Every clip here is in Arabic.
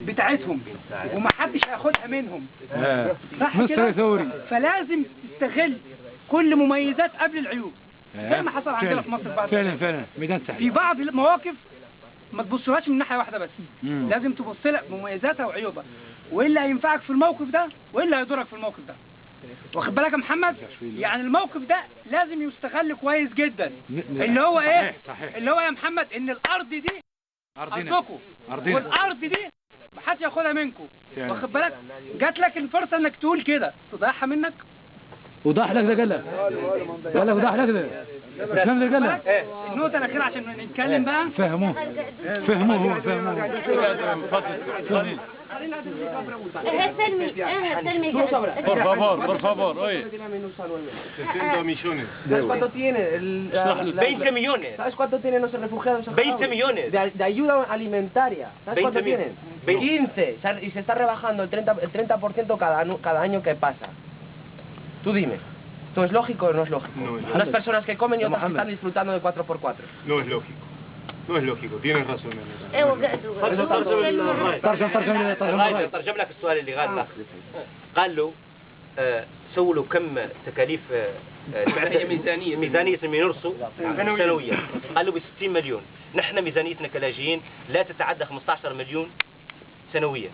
بتاعتهم ومحدش هياخدها منهم. صح كده؟ فلازم تستغل كل مميزات قبل العيوب زي ما حصل عندنا في مصر. بعد فعلا ميدان سهل. في بعض المواقف ما تبصلهاش من ناحيه واحده بس، لازم تبص لها بمميزاتها وعيوبها، وايه اللي هينفعك في الموقف ده وايه اللي هيضرك في الموقف ده. واخد بالك يا محمد؟ يعني الموقف ده لازم يستغل كويس جدا. اللي هو ايه؟ صحيح. اللي هو يا محمد ان الارض دي ارضكم، والارض دي محدش ياخدها منكم. واخد بالك؟ جات لك الفرصه انك تقول كده تضيعها منك. وضح لك ده قال لك وضح لك ده فهم ده قال لك النقطه الاخيره عشان نتكلم بقى. فهموه. Por favor, oye. 60 millones. ¿Sabes cuánto tiene? 20 millones. ¿Sabes cuánto tienen los refugiados? 20 millones. De ayuda alimentaria. ¿Sabes cuánto tienen? 15. Y se está rebajando el 30% cada año que pasa. Tú dime. ¿Esto es lógico o no es lógico? No es lógico. Unas personas que comen y otras que están disfrutando de 4x4. No es lógico. No es lógico, tienes razón en ترجم لك السؤال اللي قال لك. قال له سووا له كم تكاليف ميزانية المينورسو سنويا. قال له ب 60 مليون. نحن ميزانيتنا كلاجئين لا تتعدى 15 مليون سنويا.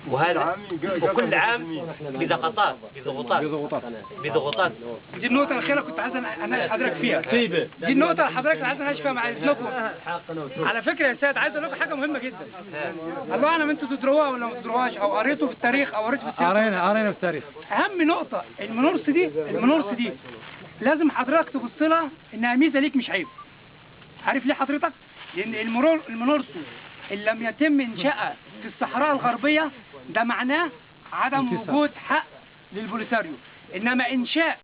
وهذا وكل عام بضغوطات. دي النقطة الأخيرة كنت عايز أنا حضرتك فيها. دي النقطة اللي حضرتك عايز أناقش فيها مع إذنكم. على فكرة يا سيد عايز أقول لكم حاجة مهمة جدا. الله أعلم أنتوا تدروها ولا ما تدروهاش أو قريتوا في التاريخ أو قريتوا في السياسة. قرينا في التاريخ. أهم نقطة المنورس دي لازم حضرتك تبص لها إنها ميزة ليك مش عيب. عارف ليه حضرتك؟ لأن المنورس إن لم يتم إنشائها في الصحراء الغربية ده معناه عدم وجود حق للبوليساريو، إنما إنشاء